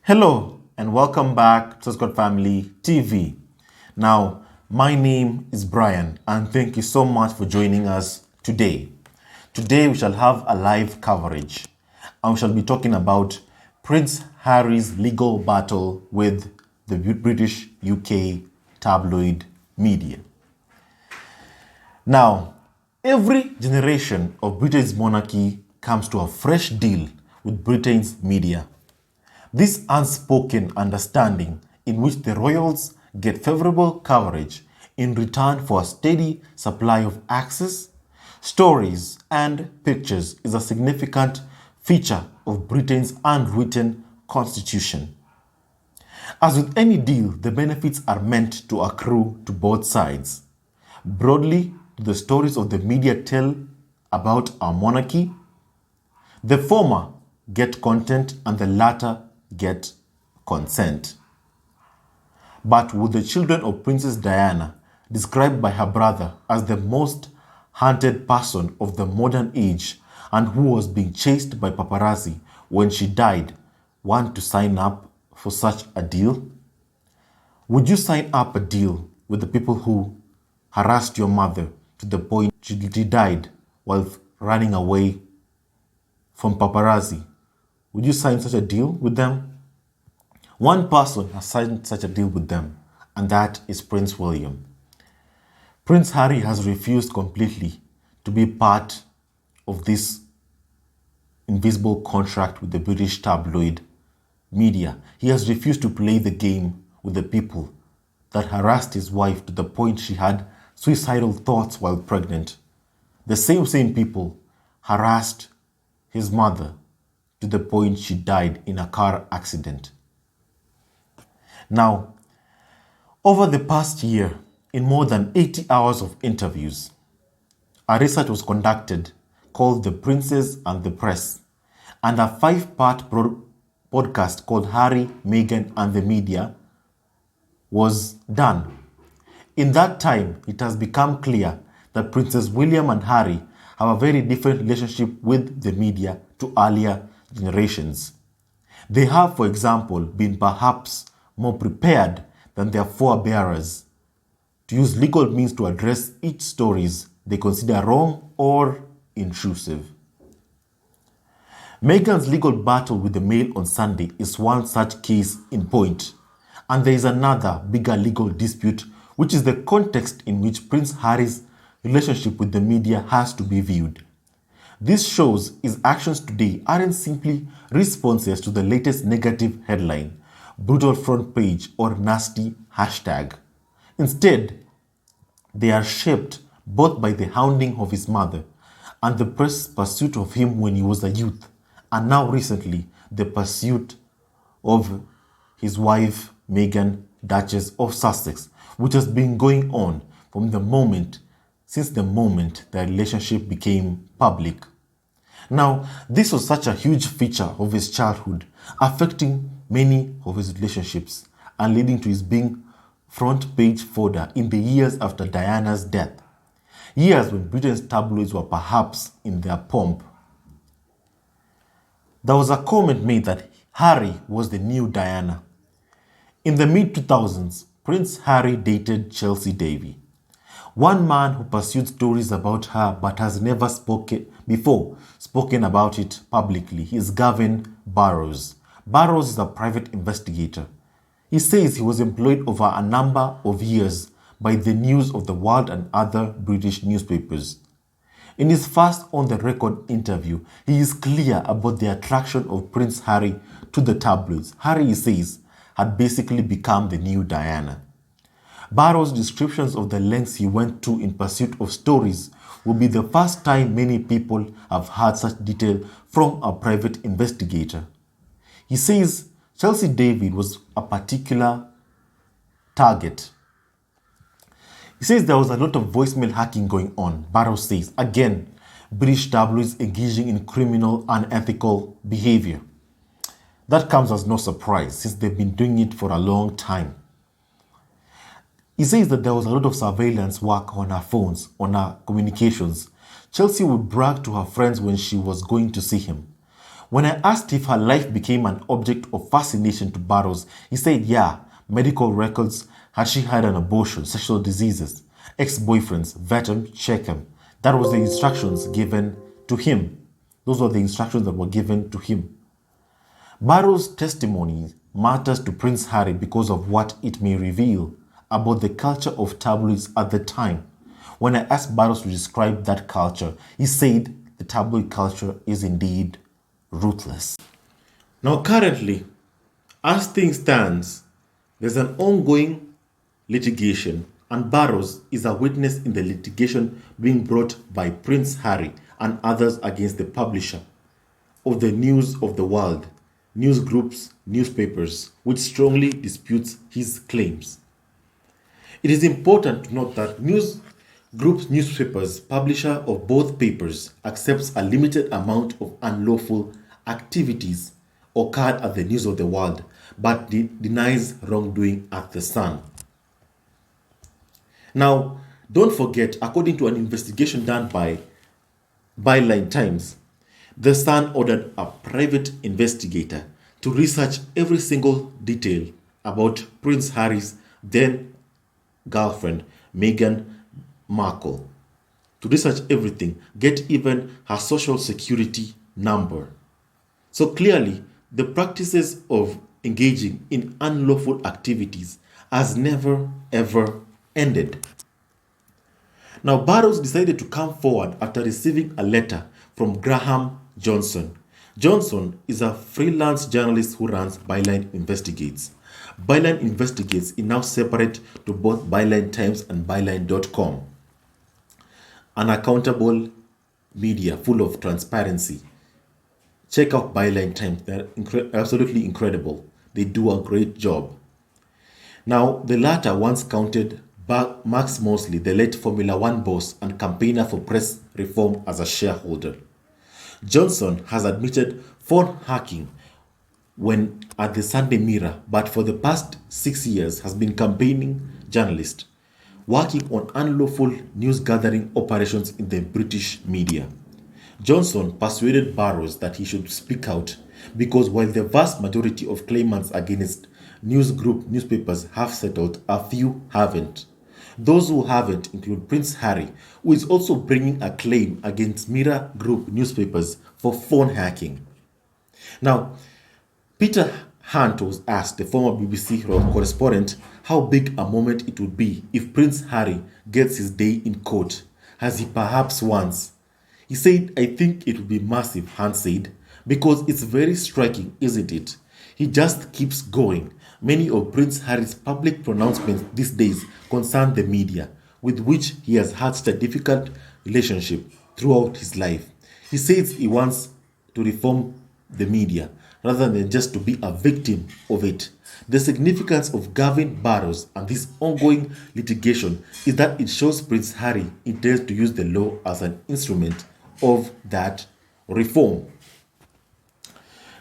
Hello and welcome back to Scott Family TV. Now, my name is Brian and thank you so much for joining us today. Today we shall have a live coverage and we shall be talking about Prince Harry's legal battle with the British UK tabloid media. Now, every generation of Britain's monarchy comes to a fresh deal with Britain's media. This unspoken understanding in which the royals get favorable coverage in return for a steady supply of access, stories, and pictures is a significant feature of Britain's unwritten constitution. As with any deal, the benefits are meant to accrue to both sides. Broadly, the stories of the media tell about our monarchy. The former get content and the latter get consent. But with the children of Princess Diana, described by her brother as the most hunted person of the modern age and who was being chased by paparazzi when she died, want to sign up for such a deal? Would you sign up a deal with the people who harassed your mother to the point she died while running away from paparazzi? Would you sign such a deal with them? One person has signed such a deal with them, and that is Prince William. Prince Harry has refused completely to be part of this invisible contract with the British tabloid media. He has refused to play the game with the people that harassed his wife to the point she had suicidal thoughts while pregnant. The same people harassed his mother to the point she died in a car accident. Now, over the past year, in more than 80 hours of interviews, a research was conducted called The Princess and the Press, and a 5-part podcast called Harry, Meghan and the Media was done. In that time, it has become clear that Princes William and Harry have a very different relationship with the media to earlier generations. They have, for example, been perhaps more prepared than their forebearers to use legal means to address each stories they consider wrong or intrusive. Meghan's legal battle with the Mail on Sunday is one such case in point, and there is another bigger legal dispute, which is the context in which Prince Harry's relationship with the media has to be viewed. This shows his actions today aren't simply responses to the latest negative headline, brutal front page, or nasty hashtag. Instead, they are shaped both by the hounding of his mother and the press pursuit of him when he was a youth, and now recently the pursuit of his wife, Meghan, Duchess of Sussex, which has been going on since the moment their relationship became public. Now, this was such a huge feature of his childhood, affecting many of his relationships and leading to his being front page fodder in the years after Diana's death, years when Britain's tabloids were perhaps in their pomp. There was a comment made that Harry was the new Diana. In the mid-2000s, Prince Harry dated Chelsea Davy. One man who pursued stories about her but has never spoken about it publicly is Gavin Burrows. Burrows is a private investigator. He says he was employed over a number of years by the News of the World and other British newspapers. In his first on-the-record interview, he is clear about the attraction of Prince Harry to the tabloids. Harry, he says, had basically become the new Diana. Burrows' descriptions of the lengths he went to in pursuit of stories will be the first time many people have heard such detail from a private investigator. He says Chelsea David was a particular target. He says there was a lot of voicemail hacking going on. Burrows says, again, British tabloids engaging in criminal, unethical behavior. That comes as no surprise since they've been doing it for a long time. He says that there was a lot of surveillance work on her phones, on her communications. Chelsea would brag to her friends when she was going to see him. When I asked if her life became an object of fascination to Barrows, he said, yeah, medical records, had she had an abortion, sexual diseases, ex-boyfriends, vet him, check him. That was the instructions given to him. Those were the instructions that were given to him. Barrow's testimony matters to Prince Harry because of what it may reveal about the culture of tabloids at the time. When I asked Barrows to describe that culture, he said the tabloid culture is indeed ruthless. Now, currently, as things stands, there's an ongoing litigation, and Barrows is a witness in the litigation being brought by Prince Harry and others against the publisher of the News of the World, news groups, newspapers, which strongly disputes his claims. It is important to note that news groups, newspapers, publisher of both papers accepts a limited amount of unlawful activities occurred at the News of the World, but denies wrongdoing at the Sun. Now, don't forget, according to an investigation done by Byline Times, the Sun ordered a private investigator to research every single detail about Prince Harry's then girlfriend, Meghan Markle. To research everything, get even her social security number. So clearly, the practices of engaging in unlawful activities has never ever ended. Now, Barrows decided to come forward after receiving a letter from Graham Johnson. Johnson is a freelance journalist who runs Byline Investigates. Byline Investigates is now separate to both Byline Times and Byline.com. An accountable media full of transparency. Check out Byline Times. They're absolutely incredible. They do a great job. Now, the latter once counted Max Mosley, the late Formula One boss and campaigner for press reform, as a shareholder. Johnson has admitted phone hacking when at the Sunday Mirror, but for the past 6 years has been campaigning journalist, working on unlawful news gathering operations in the British media. Johnson persuaded Barrows that he should speak out because while the vast majority of claimants against news group newspapers have settled, a few haven't. Those who haven't include Prince Harry, who is also bringing a claim against Mirror Group newspapers for phone hacking. Now, Peter Hunt was asked, the former BBC correspondent, how big a moment it would be if Prince Harry gets his day in court, as he perhaps wants. He said, I think it would be massive, Hunt said, because it's very striking, isn't it? He just keeps going. Many of Prince Harry's public pronouncements these days concern the media, with which he has had such a difficult relationship throughout his life. He says he wants to reform the media rather than just to be a victim of it. The significance of Gavin Barrows and this ongoing litigation is that it shows Prince Harry intends to use the law as an instrument of that reform.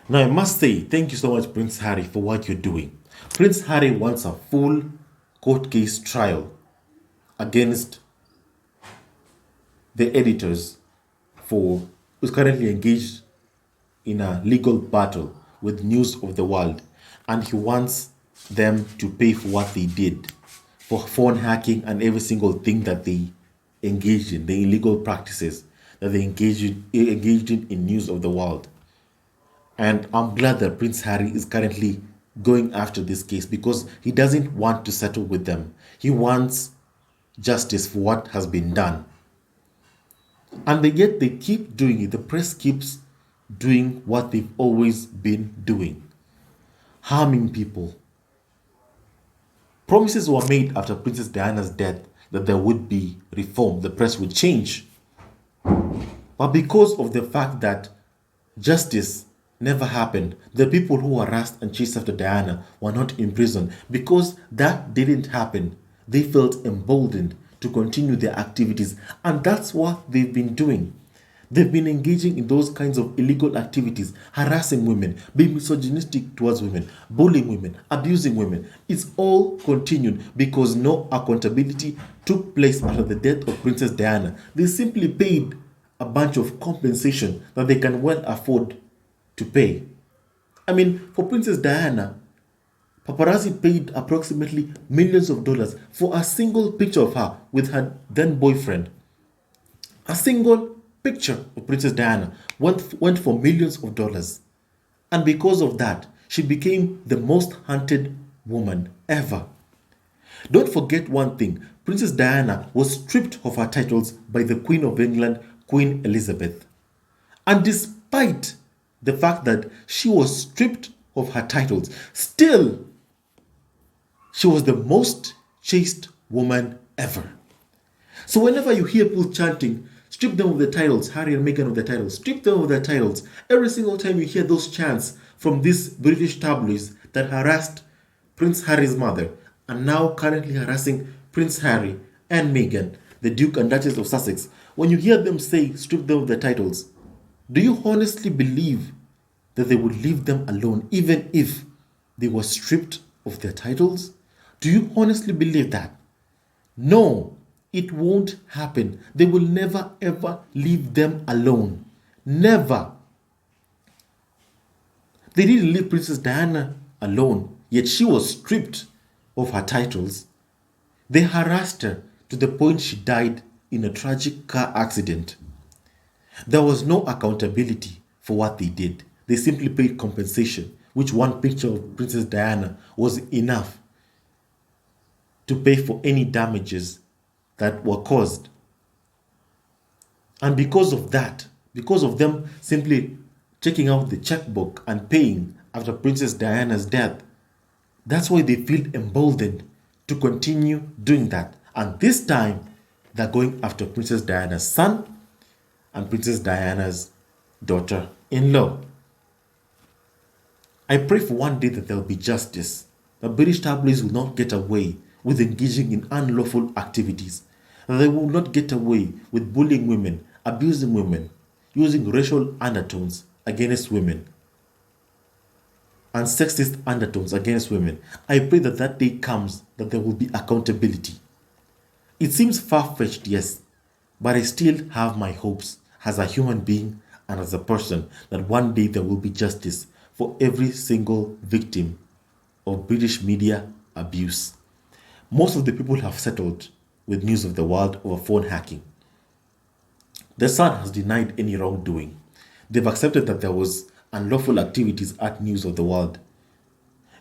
Now, I must say, thank you so much, Prince Harry, for what you're doing. Prince Harry wants a full court case trial against the editors who's currently engaged in a legal battle with News of the World, and he wants them to pay for what they did, for phone hacking and every single thing that they engaged in, the illegal practices that they engaged in News of the World. And I'm glad that Prince Harry is currently going after this case because he doesn't want to settle with them. He wants justice for what has been done. And yet they keep doing it. The press keeps doing what they've always been doing. Harming people. Promises were made after Princess Diana's death that there would be reform. The press would change. But because of the fact that justice never happened, the people who were harassed and chased after Diana were not in prison. Because that didn't happen, they felt emboldened to continue their activities. And that's what they've been doing. They've been engaging in those kinds of illegal activities, harassing women, being misogynistic towards women, bullying women, abusing women. It's all continued because no accountability took place after the death of Princess Diana. They simply paid a bunch of compensation that they can well afford to pay. I mean, for Princess Diana, paparazzi paid approximately millions of dollars for a single picture of her with her then boyfriend. A single picture of Princess Diana went for millions of dollars. And because of that, she became the most hunted woman ever. Don't forget one thing, Princess Diana was stripped of her titles by the Queen of England, Queen Elizabeth. And despite the fact that she was stripped of her titles, still, she was the most chaste woman ever. So whenever you hear people chanting, strip them of the titles, Harry and Meghan of the titles, strip them of their titles, every single time you hear those chants from these British tabloids that harassed Prince Harry's mother and now currently harassing Prince Harry and Meghan, the Duke and Duchess of Sussex, when you hear them say strip them of the titles, do you honestly believe that they would leave them alone even if they were stripped of their titles? Do you honestly believe that? No, it won't happen. They will never ever leave them alone. Never. They didn't leave Princess Diana alone, yet she was stripped of her titles. They harassed her to the point she died in a tragic car accident. There was no accountability for what they did. They simply paid compensation, which one picture of Princess Diana was enough to pay for any damages that were caused. And because of that, because of them simply checking out the checkbook and paying after Princess Diana's death, that's why they feel emboldened to continue doing that. And this time, they're going after Princess Diana's son and Princess Diana's daughter-in-law. I pray for one day that there will be justice. The British tabloids will not get away with engaging in unlawful activities. They will not get away with bullying women, abusing women, using racial undertones against women, and sexist undertones against women. I pray that that day comes, that there will be accountability. It seems far-fetched, yes, but I still have my hopes as a human being and as a person that one day there will be justice for every single victim of British media abuse. Most of the people have settled with News of the World over phone hacking. The Sun has denied any wrongdoing. They've accepted that there was unlawful activities at News of the World.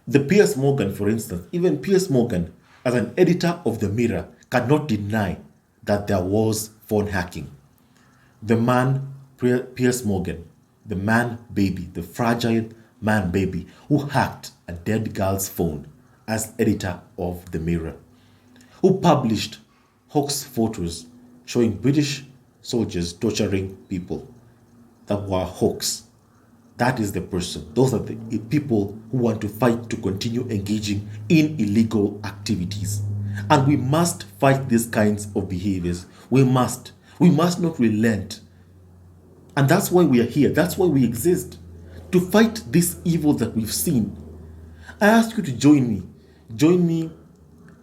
The Piers Morgan, for instance, even Piers Morgan, as an editor of The Mirror, cannot deny that there was phone hacking. The man, Piers Morgan, the man baby, the fragile man baby, who hacked a dead girl's phone as editor of The Mirror, who published hoax photos showing British soldiers torturing people that were hoax. That is the person. Those are the people who want to fight to continue engaging in illegal activities. And we must fight these kinds of behaviors. We must. We must not relent. And that's why we are here. That's why we exist. To fight this evil that we've seen. I ask you to join me. Join me.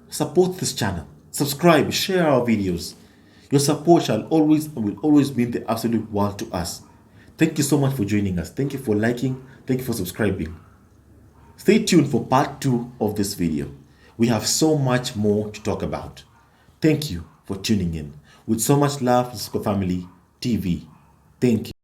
Support this channel. Subscribe. Share our videos. Your support shall always and will always mean the absolute world to us. Thank you so much for joining us. Thank you for liking. Thank you for subscribing. Stay tuned for part 2 of this video. We have so much more to talk about. Thank you for tuning in. With so much love, Cisco Family TV. Thank you.